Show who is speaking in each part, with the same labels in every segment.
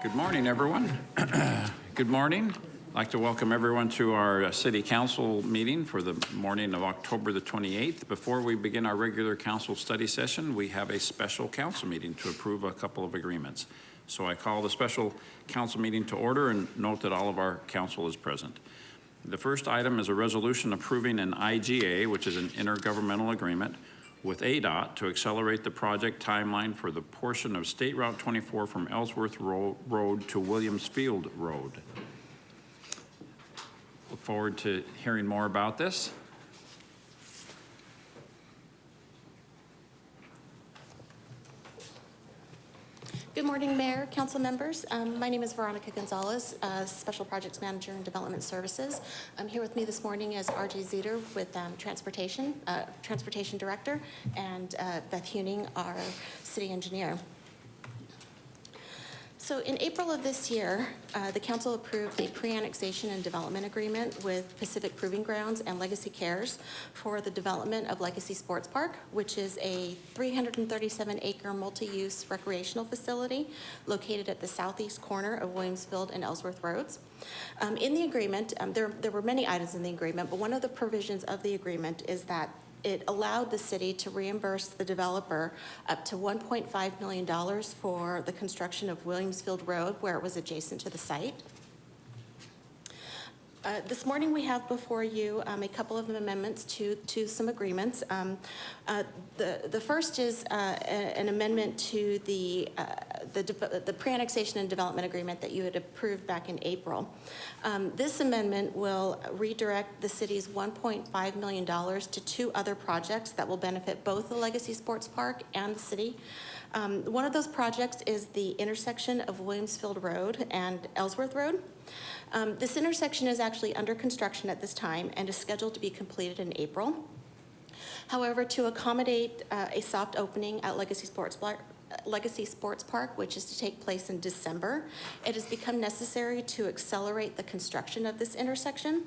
Speaker 1: Good morning, everyone. Good morning. I'd like to welcome everyone to our City Council meeting for the morning of October the 28th. Before we begin our regular council study session, we have a special council meeting to approve a couple of agreements. So I call the special council meeting to order and note that all of our council is present. The first item is a resolution approving an IGA, which is an intergovernmental agreement, with ADOT to accelerate the project timeline for the portion of State Route 24 from Ellsworth Road to Williams Field Road. Look forward to hearing more about this.
Speaker 2: Good morning, Mayor, Council members. My name is Veronica Gonzalez, Special Projects Manager in Development Services. Here with me this morning is RJ Zeder with Transportation Director, and Beth Huning, our City Engineer. So in April of this year, the Council approved a pre-annexation and development agreement with Pacific Proving Grounds and Legacy Cares for the development of Legacy Sports Park, which is a 337-acre multi-use recreational facility located at the southeast corner of Williamsfield and Ellsworth Roads. In the agreement, there were many items in the agreement, but one of the provisions of the agreement is that it allowed the city to reimburse the developer up to $1.5 million for the construction of Williamsfield Road, where it was adjacent to the site. This morning we have before you a couple of amendments to some agreements. The first is an amendment to the pre-annexation and development agreement that you had approved back in April. This amendment will redirect the city's $1.5 million to two other projects that will benefit both the Legacy Sports Park and the city. One of those projects is the intersection of Williamsfield Road and Ellsworth Road. This intersection is actually under construction at this time and is scheduled to be completed in April. However, to accommodate a soft opening at Legacy Sports Park, which is to take place in December, it has become necessary to accelerate the construction of this intersection.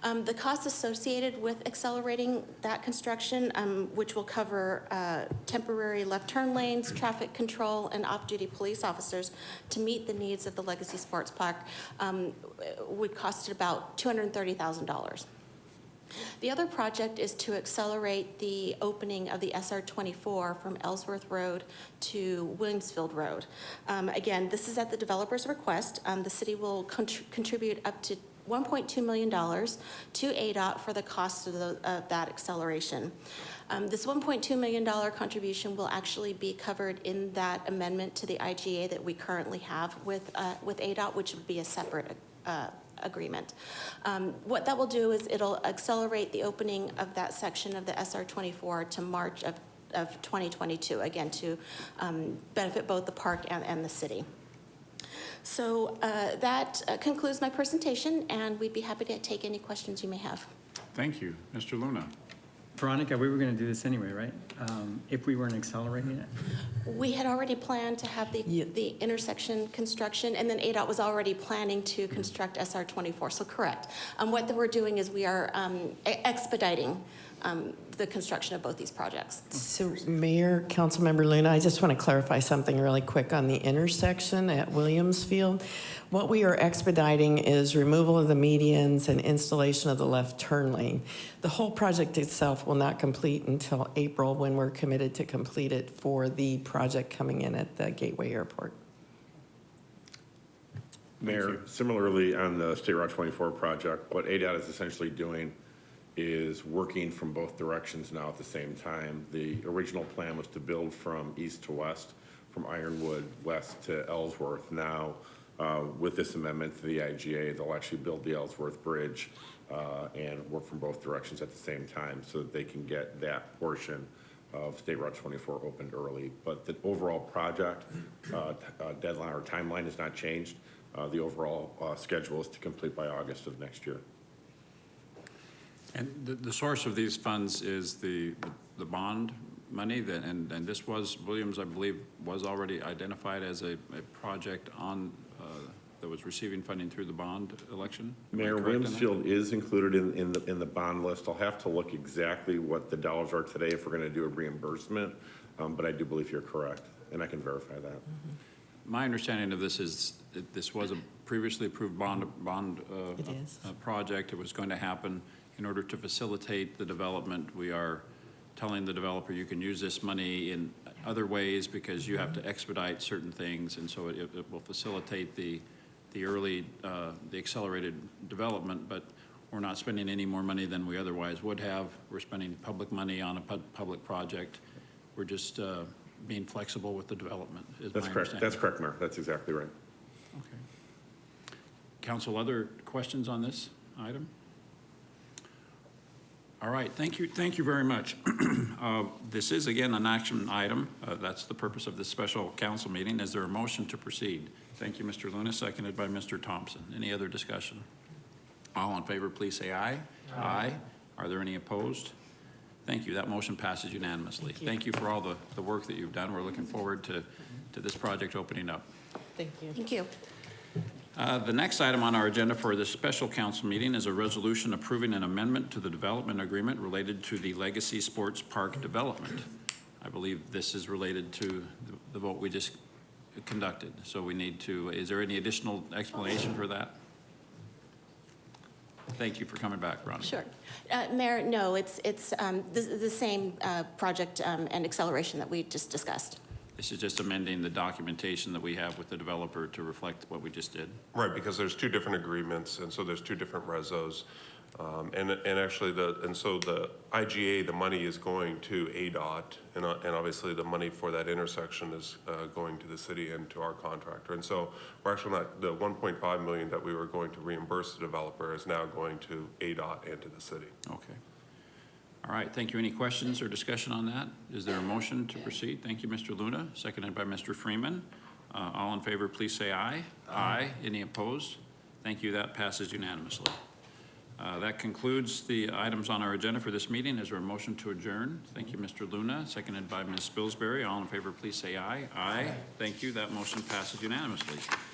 Speaker 2: The costs associated with accelerating that construction, which will cover temporary left turn lanes, traffic control, and off-duty police officers to meet the needs of the Legacy Sports Park, would cost about $230,000. The other project is to accelerate the opening of the SR-24 from Ellsworth Road to Williamsfield Road. Again, this is at the developer's request. The city will contribute up to $1.2 million to ADOT for the cost of that acceleration. This $1.2 million contribution will actually be covered in that amendment to the IGA that we currently have with ADOT, which would be a separate agreement. What that will do is it'll accelerate the opening of that section of the SR-24 to March of 2022, again, to benefit both the park and the city. So that concludes my presentation, and we'd be happy to take any questions you may have.
Speaker 1: Thank you. Mr. Luna.
Speaker 3: Veronica, we were going to do this anyway, right? If we weren't accelerating it?
Speaker 2: We had already planned to have the intersection construction, and then ADOT was already planning to construct SR-24, so correct. What we're doing is we are expediting the construction of both these projects.
Speaker 4: So Mayor, Councilmember Luna, I just want to clarify something really quick on the intersection at Williamsfield. What we are expediting is removal of the medians and installation of the left turn lane. The whole project itself will not complete until April, when we're committed to complete it for the project coming in at the Gateway Airport.
Speaker 5: Mayor, similarly on the State Route 24 project, what ADOT is essentially doing is working from both directions now at the same time. The original plan was to build from east to west, from Ironwood west to Ellsworth. Now, with this amendment to the IGA, they'll actually build the Ellsworth Bridge and work from both directions at the same time so that they can get that portion of State Route 24 opened early. But the overall project deadline or timeline has not changed. The overall schedule is to complete by August of next year.
Speaker 1: And the source of these funds is the bond money, and this was, Williams, I believe, was already identified as a project on that was receiving funding through the bond election?
Speaker 5: Mayor, Williamsfield is included in the bond list. I'll have to look exactly what the dollars are today if we're going to do a reimbursement, but I do believe you're correct, and I can verify that.
Speaker 4: Mm-hmm.
Speaker 1: My understanding of this is that this was a previously approved bond
Speaker 4: It is.
Speaker 1: project. It was going to happen. In order to facilitate the development, we are telling the developer, you can use this money in other ways because you have to expedite certain things, and so it will facilitate the early, the accelerated development, but we're not spending any more money than we otherwise would have. We're spending public money on a public project. We're just being flexible with the development, is my
Speaker 5: That's correct.
Speaker 1: understanding.
Speaker 5: That's correct, Mayor. That's exactly right.
Speaker 1: Okay. Council, other questions on this item? All right, thank you very much. This is, again, an action item. That's the purpose of this special council meeting. Is there a motion to proceed? Thank you, Mr. Luna, seconded by Mr. Thompson. Any other discussion? All in favor, please say aye. Aye. Are there any opposed? Thank you. That motion passes unanimously. Thank you for all the work that you've done. We're looking forward to this project opening up.
Speaker 4: Thank you.
Speaker 2: Thank you.
Speaker 1: The next item on our agenda for this special council meeting is a resolution approving an amendment to the development agreement related to the Legacy Sports Park development. I believe this is related to the vote we just conducted. So we need to, is there any additional explanation for that? Thank you for coming back, Ronnie.
Speaker 2: Sure. Mayor, no, it's the same project and acceleration that we just discussed.
Speaker 1: This is just amending the documentation that we have with the developer to reflect what we just did.
Speaker 6: Right, because there's two different agreements, and so there's two different resos. And actually, so the IGA, the money is going to ADOT, and obviously the money for that intersection is going to the city and to our contractor. And so we're actually not, the 1.5 million that we were going to reimburse the developer is now going to ADOT and to the city.
Speaker 1: Okay. All right, thank you. Any questions or discussion on that? Is there a motion to proceed? Thank you, Mr. Luna, seconded by Mr. Freeman. All in favor, please say aye. Aye. Any opposed? Thank you. That passes unanimously. That concludes the items on our agenda for this meeting. Is there a motion to adjourn? Thank you, Mr. Luna, seconded by Ms. Spilsbury. All in favor, please say aye. Aye. Thank you. That motion passes unanimously.